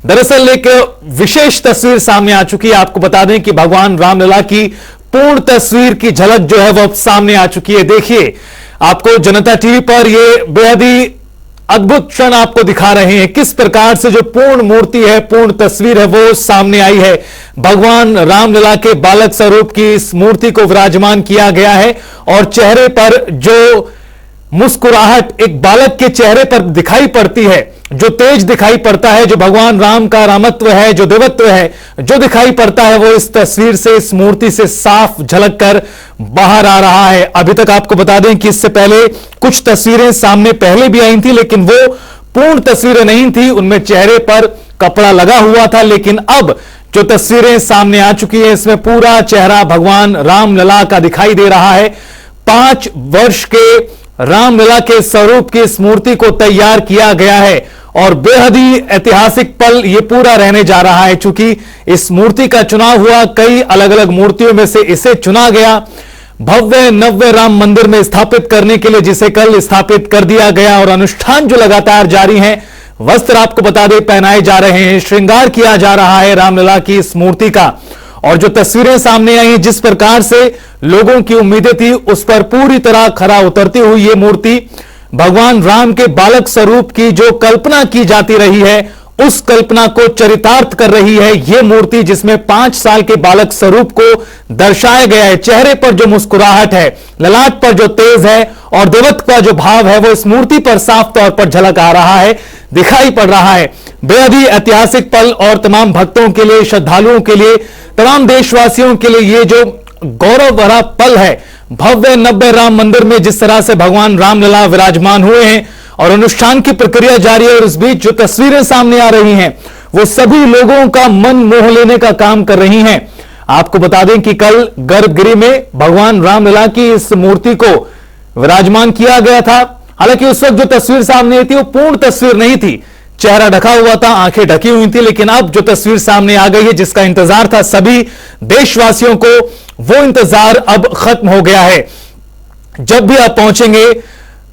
दरअसल एक विशेष तस्वीर सामने आ चुकी है। आपको बता दें कि भगवान रामलला की पूर्ण तस्वीर की झलक जो है वो सामने आ चुकी है। देखिए, आपको जनता टीवी पर ये बेहद ही अद्भुत क्षण आपको दिखा रहे हैं, किस प्रकार से जो पूर्ण मूर्ति है, पूर्ण तस्वीर है, वो सामने आई है। भगवान रामलला के बालक स्वरूप की इस मूर्ति को विराजमान किया गया है और चेहरे पर जो मुस्कुराहट एक बालक के चेहरे पर दिखाई पड़ती है, जो तेज दिखाई पड़ता है, जो भगवान राम का रामत्व है, जो देवत्व है, जो दिखाई पड़ता है, वो इस तस्वीर से, इस मूर्ति से साफ झलक कर बाहर आ रहा है। अभी तक आपको बता दें कि इससे पहले कुछ तस्वीरें सामने पहले भी आई थी, लेकिन वो पूर्ण तस्वीरें नहीं थी, उनमें चेहरे पर कपड़ा लगा हुआ था। लेकिन अब जो तस्वीरें सामने आ चुकी है, इसमें पूरा चेहरा भगवान रामलला का दिखाई दे रहा है। 5 वर्ष के रामलला के स्वरूप की इस मूर्ति को तैयार किया गया है और बेहद ही ऐतिहासिक पल ये पूरा रहने जा रहा है। चूंकि इस मूर्ति का चुनाव हुआ, कई अलग अलग मूर्तियों में से इसे चुना गया भव्य नव्य राम मंदिर में स्थापित करने के लिए, जिसे कल स्थापित कर दिया गया। और अनुष्ठान जो लगातार जारी हैं, वस्त्र आपको बता दें पहनाए जा रहे हैं, श्रृंगार किया जा रहा है रामलला की इस मूर्ति का। और जो तस्वीरें सामने आई, जिस प्रकार से लोगों की उम्मीदें थी, उस पर पूरी तरह खरा उतरती हुई ये मूर्ति भगवान राम के बालक स्वरूप की जो कल्पना की जाती रही है, उस कल्पना को चरितार्थ कर रही है ये मूर्ति, जिसमें 5 साल के बालक स्वरूप को दर्शाया गया है। चेहरे पर जो मुस्कुराहट है, ललाट पर जो तेज है और देवत्व का जो भाव है, वो इस मूर्ति पर साफ तौर पर झलक आ रहा है, दिखाई पड़ रहा है। बेहद ही ऐतिहासिक पल और तमाम भक्तों के लिए, श्रद्धालुओं के लिए, तमाम देशवासियों के लिए ये जो गौरव भरा पल है, भव्य नव्य राम मंदिर में जिस तरह से भगवान रामलला विराजमान हुए हैं और अनुष्ठान की प्रक्रिया जारी है, और इस बीच जो तस्वीरें सामने आ रही हैं, वो सभी लोगों का मन मोह लेने का काम कर रही हैं। आपको बता दें कि कल गर्भगृह में भगवान रामलला की इस मूर्ति को विराजमान किया गया था। हालांकि उस वक्त जो तस्वीर सामने आई थी, वो पूर्ण तस्वीर नहीं थी, चेहरा ढका हुआ था, आंखें ढकी हुई थी। लेकिन अब जो तस्वीर सामने आ गई है, जिसका इंतजार था सभी देशवासियों को, वो इंतजार अब खत्म हो गया है। जब भी आप पहुंचेंगे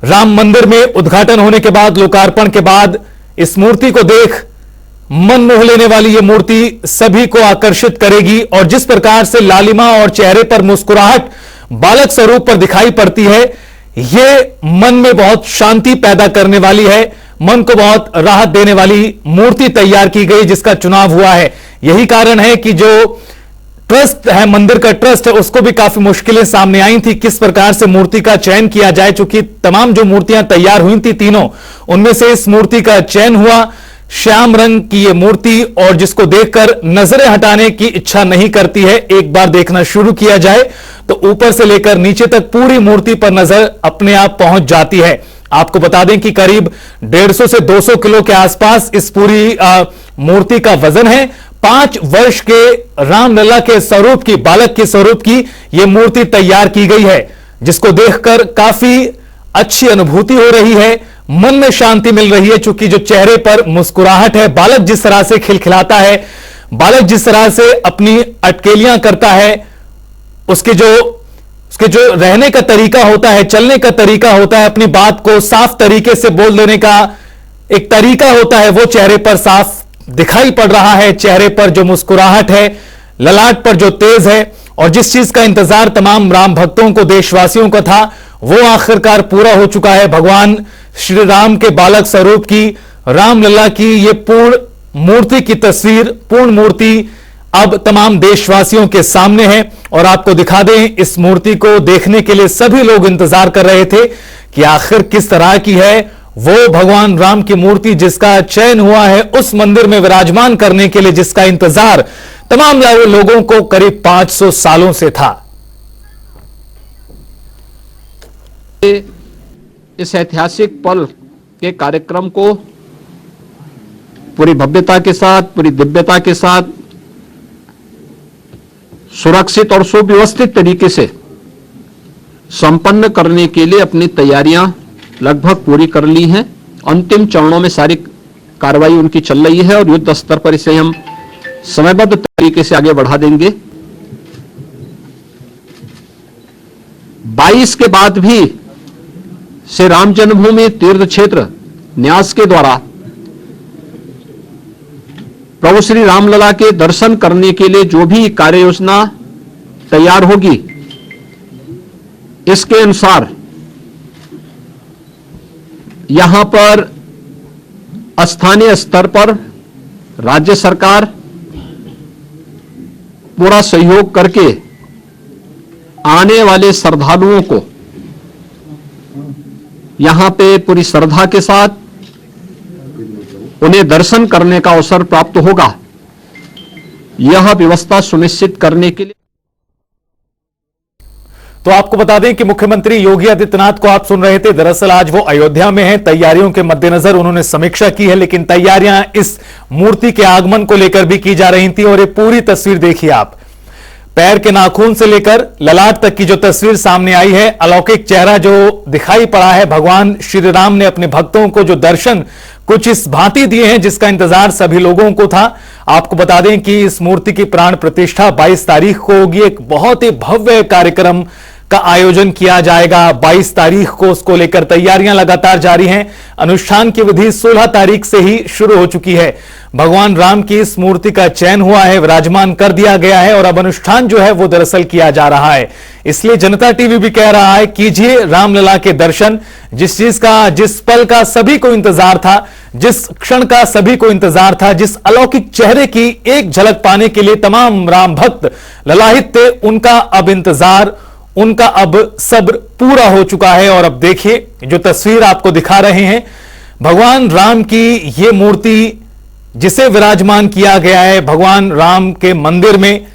राम मंदिर में, उद्घाटन होने के बाद, लोकार्पण के बाद, इस मूर्ति को देख मन मोह लेने वाली यह मूर्ति सभी को आकर्षित करेगी। और जिस प्रकार से लालिमा और चेहरे पर मुस्कुराहट बालक स्वरूप पर दिखाई पड़ती है, यह मन में बहुत शांति पैदा करने वाली है, मन को बहुत राहत देने वाली मूर्ति तैयार की गई, जिसका चुनाव हुआ है। यही कारण है कि जो ट्रस्ट है, मंदिर का ट्रस्ट है, उसको भी काफी मुश्किलें सामने आई थी, किस प्रकार से मूर्ति का चयन किया जाए। चूंकि तमाम जो मूर्तियां तैयार हुई थी तीनों, उनमें से इस मूर्ति का चयन हुआ। श्याम रंग की यह मूर्ति, और जिसको देखकर नजरें हटाने की इच्छा नहीं करती है। एक बार देखना शुरू किया जाए तो ऊपर से लेकर नीचे तक पूरी मूर्ति पर नजर अपने आप पहुंच जाती है। आपको बता दें कि करीब 150 से 200 किलो के आसपास इस पूरी मूर्ति का वजन है। 5 वर्ष के रामलला के स्वरूप की, बालक के स्वरूप की यह मूर्ति तैयार की गई है, जिसको देखकर काफी अच्छी अनुभूति हो रही है, मन में शांति मिल रही है। चूंकि जो चेहरे पर मुस्कुराहट है, बालक जिस तरह से खिलखिलाता है, बालक जिस तरह से अपनी अटकेलियां करता है, उसके जो रहने का तरीका होता है, चलने का तरीका होता है, अपनी बात को साफ तरीके से बोल देने का एक तरीका होता है, वो चेहरे पर साफ दिखाई पड़ रहा है। चेहरे पर जो मुस्कुराहट है, ललाट पर जो तेज है, और जिस चीज का इंतजार तमाम राम भक्तों को, देशवासियों को था, वो आखिरकार पूरा हो चुका है। भगवान श्री राम के बालक स्वरूप की, रामलला की ये पूर्ण मूर्ति की तस्वीर, पूर्ण मूर्ति अब तमाम देशवासियों के सामने है। और आपको दिखा दें, इस मूर्ति को देखने के लिए सभी लोग इंतजार कर रहे थे कि आखिर किस तरह की है वो भगवान राम की मूर्ति, जिसका चयन हुआ है उस मंदिर में विराजमान करने के लिए, जिसका इंतजार तमाम लोगों को करीब 500 सालों से था। इस ऐतिहासिक पल के कार्यक्रम को पूरी भव्यता के साथ, पूरी दिव्यता के साथ, सुरक्षित और सुव्यवस्थित तरीके से संपन्न करने के लिए अपनी तैयारियां लगभग पूरी कर ली हैं। अंतिम चरणों में सारी कार्रवाई उनकी चल रही है और युद्ध स्तर पर इसे हम समयबद्ध तरीके से आगे बढ़ा देंगे। 22 के बाद भी श्री राम जन्मभूमि तीर्थ क्षेत्र न्यास के द्वारा प्रभु श्री रामलला के दर्शन करने के लिए जो भी कार्य योजना तैयार होगी, इसके अनुसार यहां पर स्थानीय स्तर पर राज्य सरकार पूरा सहयोग करके आने वाले श्रद्धालुओं को यहां पे पूरी श्रद्धा के साथ उन्हें दर्शन करने का अवसर प्राप्त होगा, यह व्यवस्था सुनिश्चित करने के लिए। तो आपको बता दें कि मुख्यमंत्री योगी आदित्यनाथ को आप सुन रहे थे। दरअसल आज वो अयोध्या में हैं। तैयारियों के मद्देनजर उन्होंने समीक्षा की है, लेकिन तैयारियां इस मूर्ति के आगमन को लेकर भी की जा रही थी। और ये पूरी तस्वीर देखिए आप, पैर के नाखून से लेकर ललाट तक की जो तस्वीर सामने आई है, अलौकिक चेहरा जो दिखाई पड़ा है। भगवान श्री राम ने अपने भक्तों को जो दर्शन कुछ इस भांति दिए हैं, जिसका इंतजार सभी लोगों को था। आपको बता दें कि इस मूर्ति की प्राण प्रतिष्ठा 22 तारीख को होगी। एक बहुत ही भव्य कार्यक्रम का आयोजन किया जाएगा 22 तारीख को। उसको लेकर तैयारियां लगातार जारी हैं। अनुष्ठान की विधि 16 तारीख से ही शुरू हो चुकी है। भगवान राम की इस मूर्ति का चयन हुआ है, विराजमान कर दिया गया है और अब अनुष्ठान जो है वो दरअसल किया जा रहा है। इसलिए जनता टीवी भी कह रहा है, कीजिए रामलला के दर्शन। जिस चीज का, जिस पल का सभी को इंतजार था, जिस क्षण का सभी को इंतजार था, जिस अलौकिक चेहरे की एक झलक पाने के लिए तमाम राम भक्त ललाहित थे, उनका अब इंतजार, उनका अब सब्र पूरा हो चुका है। और अब देखिए जो तस्वीर आपको दिखा रहे हैं, भगवान राम की यह मूर्ति जिसे विराजमान किया गया है भगवान राम के मंदिर में,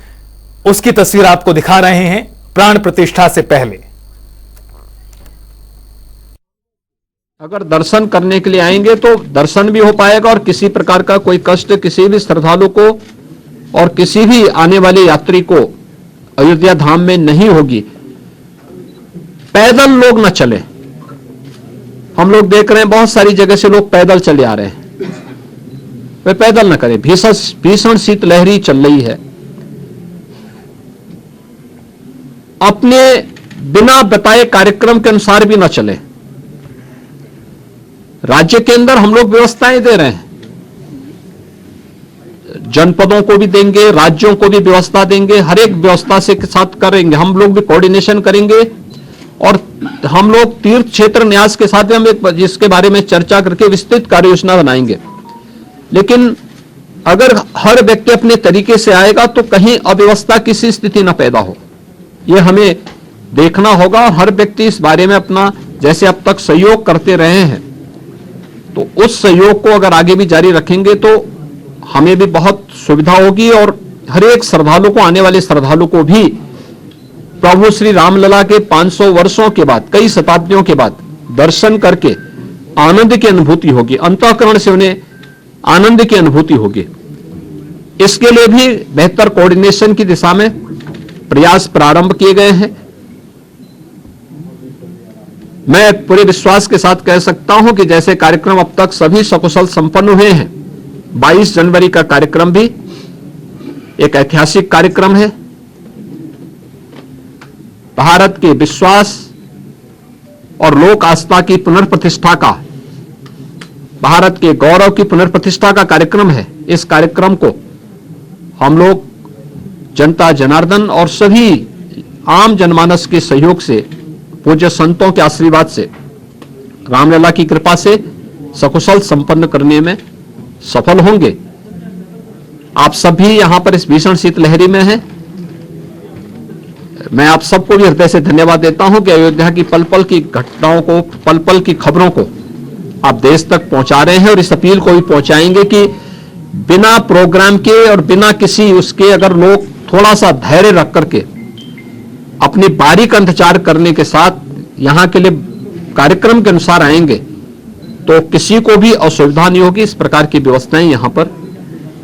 उसकी तस्वीर आपको दिखा रहे हैं प्राण प्रतिष्ठा से पहले। अगर दर्शन करने के लिए आएंगे तो दर्शन भी हो पाएगा और किसी प्रकार का कोई कष्ट किसी भी श्रद्धालु को और किसी भी आने वाले यात्री को अयोध्या धाम में नहीं होगी। पैदल लोग न चले। हम लोग देख रहे हैं बहुत सारी जगह से लोग पैदल चले आ रहे हैं, वे पैदल न करें। भीषण शीतलहरी चल रही है। अपने बिना बताए कार्यक्रम के अनुसार भी न चले। राज्य के अंदर हम लोग व्यवस्थाएं दे रहे हैं, जनपदों को भी देंगे, राज्यों को भी व्यवस्था देंगे, हर एक व्यवस्था से के साथ करेंगे। हम लोग भी कोऑर्डिनेशन करेंगे और हम लोग तीर्थ क्षेत्र न्यास के साथ भी हम एक जिसके बारे में चर्चा करके विस्तृत कार्य योजना बनाएंगे। लेकिन अगर हर व्यक्ति अपने तरीके से आएगा तो कहीं अव्यवस्था किसी स्थिति न पैदा हो, यह हमें देखना होगा। और हर व्यक्ति इस बारे में अपना जैसे अब तक सहयोग करते रहे हैं, तो उस सहयोग को अगर आगे भी जारी रखेंगे तो हमें भी बहुत सुविधा होगी और हर एक श्रद्धालु को, आने वाले श्रद्धालु को भी प्रभु श्री रामलला के 500 वर्षों के बाद, कई शताब्दियों के बाद दर्शन करके आनंद की अनुभूति होगी, अंतःकरण से उन्हें आनंद की अनुभूति होगी। इसके लिए भी बेहतर कोऑर्डिनेशन की दिशा में प्रयास प्रारंभ किए गए हैं। मैं पूरे विश्वास के साथ कह सकता हूं कि जैसे कार्यक्रम अब तक सभी सकुशल संपन्न हुए हैं, 22 जनवरी का कार्यक्रम भी एक ऐतिहासिक कार्यक्रम है। भारत के विश्वास और लोक आस्था की पुनर्प्रतिष्ठा का, भारत के गौरव की पुनर्प्रतिष्ठा का कार्यक्रम है। इस कार्यक्रम को हम लोग जनता जनार्दन और सभी आम जनमानस के सहयोग से, पूज्य संतों के आशीर्वाद से, रामलला की कृपा से सकुशल संपन्न करने में सफल होंगे। आप सभी यहां पर इस भीषण शीतलहरी में हैं। मैं आप सबको भी हृदय से धन्यवाद देता हूं कि अयोध्या की पल पल की घटनाओं को, पल पल की खबरों को आप देश तक पहुंचा रहे हैं और इस अपील को भी पहुंचाएंगे कि बिना प्रोग्राम के और बिना किसी उसके अगर लोग थोड़ा सा धैर्य रख करके अपनी बारी का इंतजार करने के साथ यहां के लिए कार्यक्रम के अनुसार आएंगे तो किसी को भी असुविधा नहीं होगी। इस प्रकार की व्यवस्थाएं यहां पर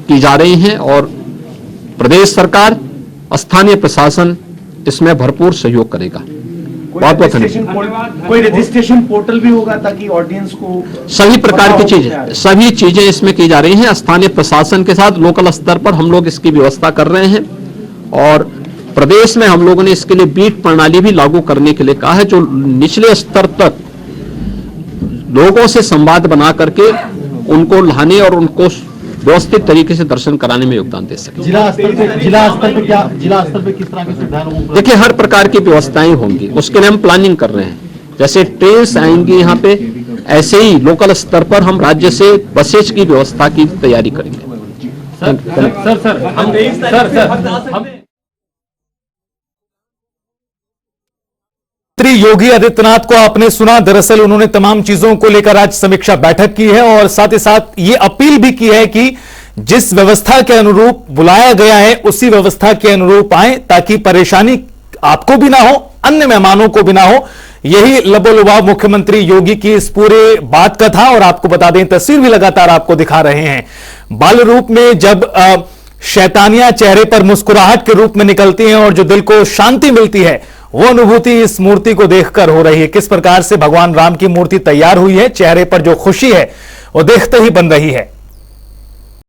की जा रही हैं और प्रदेश सरकार, स्थानीय प्रशासन इसमें भरपूर सहयोग करेगा। बहुत बहुत धन्यवाद। कोई रजिस्ट्रेशन पोर्टल भी होगा ताकि ऑडियंस को सभी प्रकार की चीजें, सभी चीजें इसमें की जा रही हैं। स्थानीय प्रशासन के साथ लोकल स्तर पर हम लोग इसकी व्यवस्था कर रहे हैं और प्रदेश में हम लोगों ने इसके लिए बीट प्रणाली भी लागू करने के लिए कहा है, जो निचले स्तर तक लोगों से संवाद बना करके उनको लाने और उनको व्यवस्थित तरीके से दर्शन कराने में योगदान दे सके। जिला स्तर पे किस तरह की सुविधाएं लोगों को? देखिए, हर प्रकार की व्यवस्थाएं होंगी, उसके लिए हम प्लानिंग कर रहे हैं। जैसे ट्रेन आएंगी यहाँ पे, ऐसे ही लोकल स्तर पर हम राज्य से बसेज की व्यवस्था की तैयारी करेंगे। मुख्यमंत्री योगी आदित्यनाथ को आपने सुना। दरअसल उन्होंने तमाम चीजों को लेकर आज समीक्षा बैठक की है और साथ ही साथ ये अपील भी की है कि जिस व्यवस्था के अनुरूप बुलाया गया है उसी व्यवस्था के अनुरूप आए, ताकि परेशानी आपको भी ना हो, अन्य मेहमानों को भी ना हो। यही लबोलुबाव मुख्यमंत्री योगी की इस पूरे बात का था। और आपको बता दें, तस्वीर भी लगातार आपको दिखा रहे हैं, बाल रूप में जब शैतानियां चेहरे पर मुस्कुराहट के रूप में निकलती हैं और जो दिल को शांति मिलती है, वो अनुभूति इस मूर्ति को देखकर हो रही है। किस प्रकार से भगवान राम की मूर्ति तैयार हुई है, चेहरे पर जो खुशी है वो देखते ही बन रही है।